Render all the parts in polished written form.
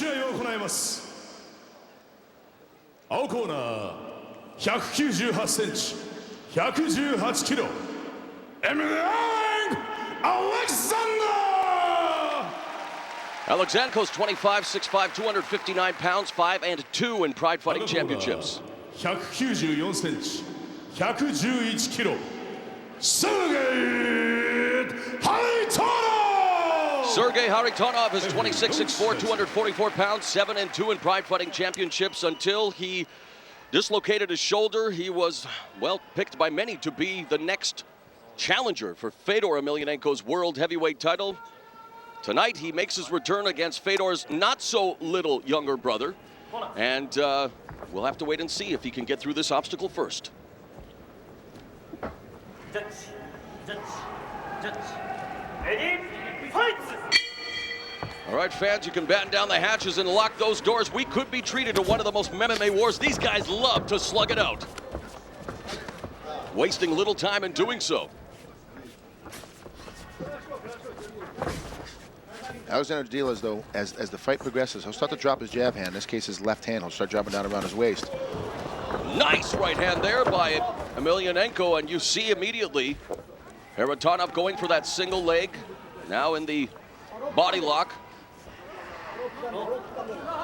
試合を行います。青コーナー198センチ118キロ Emelianenko-Alexander! Alexander's 25, 6'5", 259 pounds, 5-2 in Pride Fighting Championships. 194センチ111キロ Sergey Haritono! Sergey Harritonov is 26, 6'4", 244 pounds, 7-2 in Pride Fighting Championships. Until he dislocated his shoulder, he was, well, picked by many to be the next challenger for Fedor Emelianenko's world heavyweight title. Tonight, he makes his return against Fedor's not-so-little younger brother. And we'll have to wait and see if he can get through this obstacle first. Ready? Fight! All right, fans, you can batten down the hatches and lock those doors. We could be treated to one of the most MMA wars. These guys love to slug it out, wasting little time in doing so. Alexander Diaz, though, as the fight progresses, he'll start to drop his jab hand. In this case, his left hand. He'll start dropping down around his waist. Nice right hand there by Emelianenko, and you see immediately Harritonov going for that single leg, now in the body lock.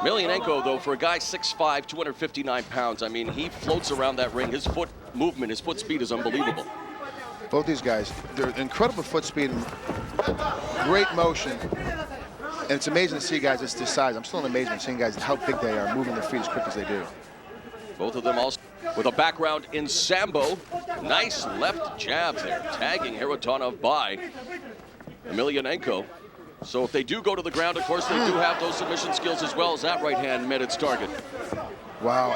Emelianenko, though, for a guy 6'5", 259 pounds, I mean, he floats around that ring. His foot movement, his foot speed is unbelievable. Both these guys, they're incredible foot speed and great motion. And it's amazing to see guys this size. I'm still in amazement seeing guys how big they are, moving their feet as quick as they do. Both of them also with a background in Sambo. Nice left jab there, tagging Harritonov by Emelianenko. So if they do go to the ground, of course, they do have those submission skills as well as that right hand met its target. Wow,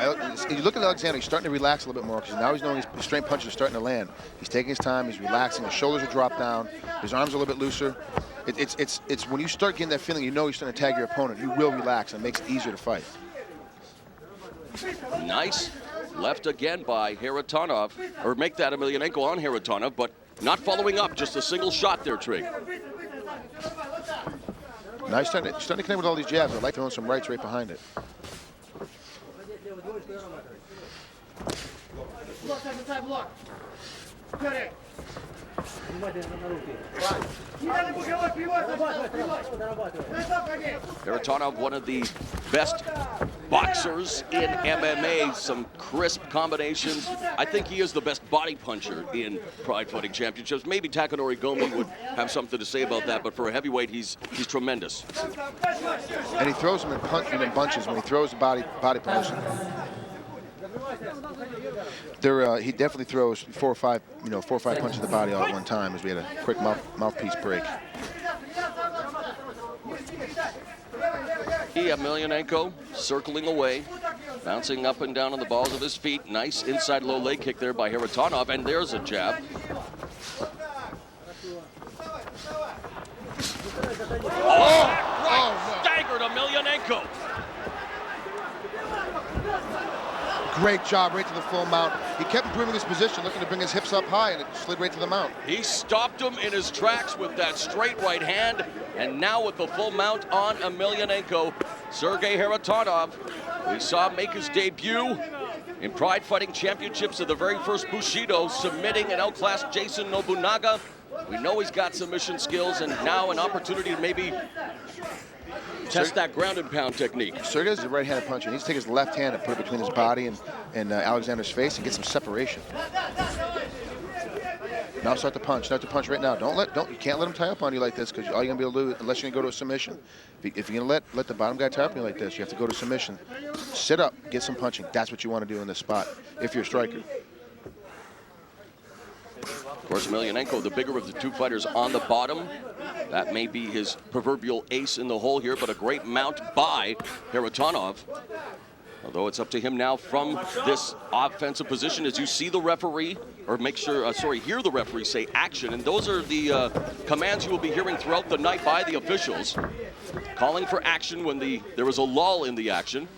you look at Alexander, he's starting to relax a little bit more because now he's knowing his straight punches are starting to land. He's taking his time, he's relaxing, his shoulders are dropped down, his arms are a little bit looser. It's when you start getting that feeling, you know you're starting to tag your opponent, you will relax and it makes it easier to fight. Nice left again by Harritonov, or make that Emelianenko on Harritonov, but not following up, just a single shot there, Trig. Now he's starting to connect with all these jabs. I like throwing some rights right behind it. Harritonov, one of the best boxers in MMA, some crisp combinations. I think he is the best body puncher in Pride Fighting Championships. Maybe Takanori Gomi would have something to say about that, but for a heavyweight, he's tremendous. And he throws them in bunches when he throws the body punches. He definitely throws four or five punches to the body all at one time as we had a quick mouthpiece break. Emelianenko circling away, bouncing up and down on the balls of his feet. Nice inside low leg kick there by Harritonov, and there's a jab. Staggered Emelianenko. Great job, right to the full mount. He kept improving his position, looking to bring his hips up high, and it slid right to the mount. He stopped him in his tracks with that straight right hand, and now with the full mount on Emelianenko, Sergey Harritonov, we saw him make his debut in Pride Fighting Championships of the very first Bushido, submitting an outclassed Jason Nobunaga. We know he's got submission skills, and now an opportunity to maybe test that ground and pound technique. Sergey's a right-handed puncher. He needs to take his left hand and put it between his body and Alexander's face and get some separation. Now start to punch. Start to punch right now. You can't let him tie up on you like this, because all you're gonna be able to do, unless you're gonna go to a submission. If you're gonna let the bottom guy tie up on you like this, you have to go to submission. Sit up, get some punching. That's what you want to do in this spot if you're a striker. Of course, Emelianenko, the bigger of the two fighters on the bottom. That may be his proverbial ace in the hole here, but a great mount by Harritonov. Although it's up to him now from this offensive position as you see the referee, or hear the referee say action. And those are the commands you will be hearing throughout the night by the officials, calling for action when there was a lull in the action.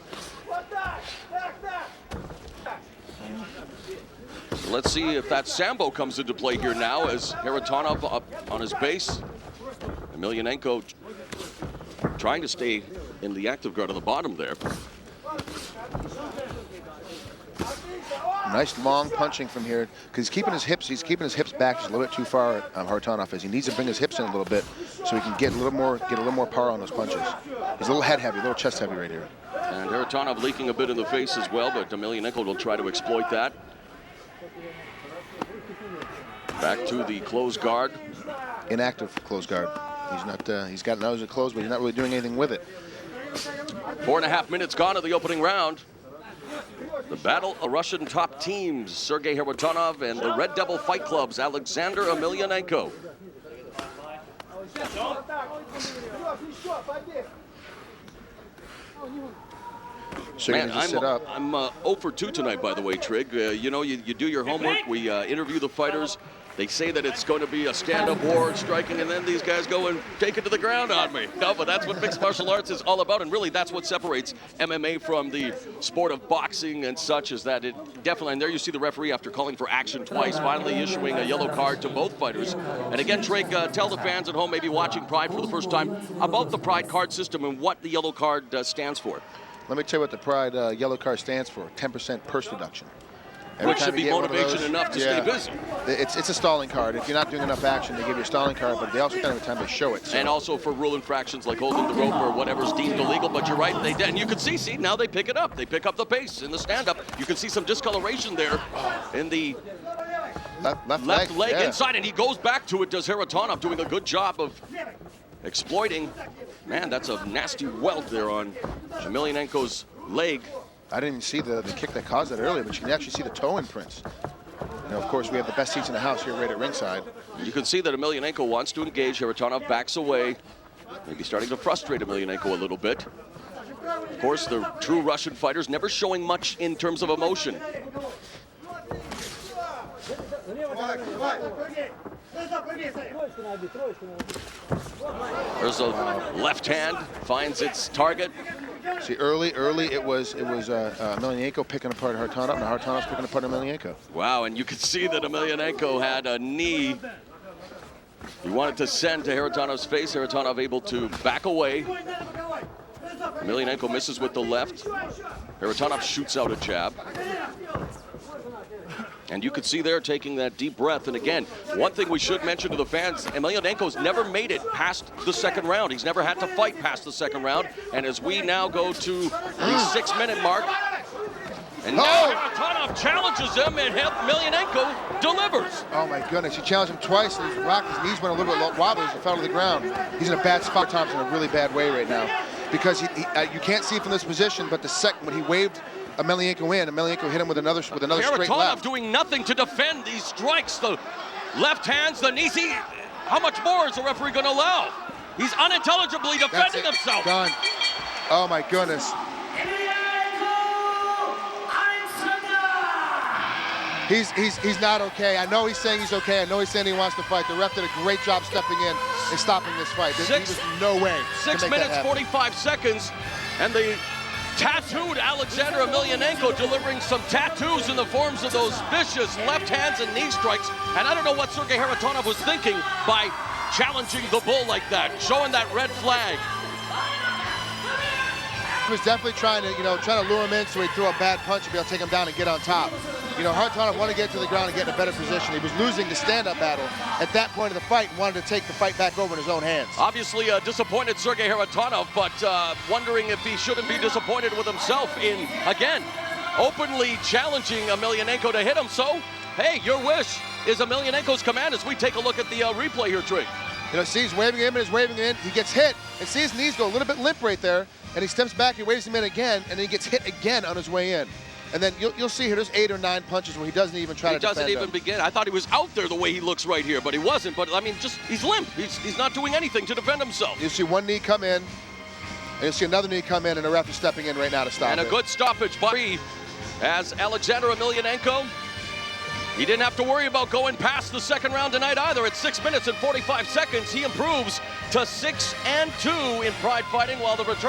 Let's see if that Sambo comes into play here now as Harritonov up on his base. Emelianenko trying to stay in the active guard on the bottom there. Nice long punching from here, because he's keeping his hips back just a little bit too far. Haritonoff is. He needs to bring his hips in a little bit so he can get a little more power on those punches. He's a little head heavy, a little chest heavy right here. And Haritonov leaking a bit in the face as well, but Emelianenko will try to exploit that. Back to the closed guard. Inactive closed guard. He's not. He's got nose closed, but he's not really doing anything with it. 4.5 minutes gone of the opening round. The battle of Russian top teams, Sergei Haritonoff and the Red Devil Fight Club's Alexander Emelianenko. Man, I'm 0 for 2 tonight, by the way, Trig. You know, you do your homework. We interview the fighters. They say that it's going to be a stand-up war, striking, and then these guys go and take it to the ground on me. No, but that's what mixed martial arts is all about, and really that's what separates MMA from the sport of boxing and such, is that it definitely, and there you see the referee after calling for action twice, finally issuing a yellow card to both fighters. And again, Trig, tell the fans at home, maybe watching Pride for the first time, about the Pride card system and what the yellow card stands for. Let me tell you what the Pride yellow card stands for: 10% purse reduction. Which should be motivation enough to stay busy. It's a stalling card. If you're not doing enough action, they give you a stalling card, but they also kind of every time they show it. So. And also for rule infractions like holding the rope or whatever's deemed illegal. But you're right, they did. And you can see now they pick it up. They pick up the pace in the stand-up. You can see some discoloration there in the left leg inside, and he goes back to it. Does Haritonoff, doing a good job of exploiting. Man, that's a nasty welt there on Emelianenko's leg. I didn't even see the kick that caused that earlier, but you can actually see the toe imprints. Now, of course, we have the best seats in the house here right at ringside. You can see that Emelianenko wants to engage. Haritonoff backs away, maybe starting to frustrate Emelianenko a little bit. Of course, the true Russian fighters never showing much in terms of emotion. There's a left hand, finds its target. See, early it was Emelianenko picking apart Haritonoff, and Haritonoff's picking apart Emelianenko. Wow, and you could see that Emelianenko had a knee he wanted to send to Haritonov's face. Haritonov able to back away. Emelianenko misses with the left. Haritonov shoots out a jab. And you could see there taking that deep breath. And again, one thing we should mention to the fans, Emelianenko's never made it past the second round. He's never had to fight past the second round. And as we now go to the 6-minute mark, and now Haritonov challenges him, and Emelianenko delivers. Oh my goodness, he challenged him twice, and his knees went a little bit wobbly as he fell to the ground. He's in a bad spot. Tom's in a really bad way right now, because you can't see from this position, but the second when he waved Emelianenko in, Emelianenko hit him with another straight left. Haritonov doing nothing to defend these strikes. The left hands, the knees. How much more is the referee going to allow? He's unintelligibly defending himself. Done. Oh my goodness. He's not okay. I know he's saying he's okay. I know he's saying he wants to fight. The ref did a great job stepping in and stopping this fight. There's no way. 6 minutes, 45 seconds, and the tattooed Alexander Emelianenko delivering some tattoos in the forms of those vicious left hands and knee strikes. And I don't know what Sergei Haritonov was thinking by challenging the bull like that, showing that red flag. He was definitely trying to lure him in so he'd throw a bad punch and be able to take him down and get on top. Haritonoff wanted to get to the ground and get in a better position. He was losing the stand-up battle at that point of the fight and wanted to take the fight back over in his own hands. Obviously disappointed Sergei Haritonov, but wondering if he shouldn't be disappointed with himself in, again, openly challenging Emelianenko to hit him. So, hey, your wish is Emelianenko's command as we take a look at the replay here, Trig. See, he's waving him and he's waving in. He gets hit, and see his knees go a little bit limp right there, and he steps back, he waves him in again, and then he gets hit again on his way in. And then you'll see here, there's 8 or 9 punches where he doesn't even try to defend him. He doesn't even begin. I thought he was out there the way he looks right here, but he wasn't. But, I mean, he's limp. He's not doing anything to defend himself. You'll see one knee come in, and you'll see another knee come in, and the ref is stepping in right now to stop it. And a good stoppage by as Alexander Emelianenko. He didn't have to worry about going past the second round tonight either. At 6 minutes and 45 seconds, he improves to 6-2 in Pride Fighting, while the return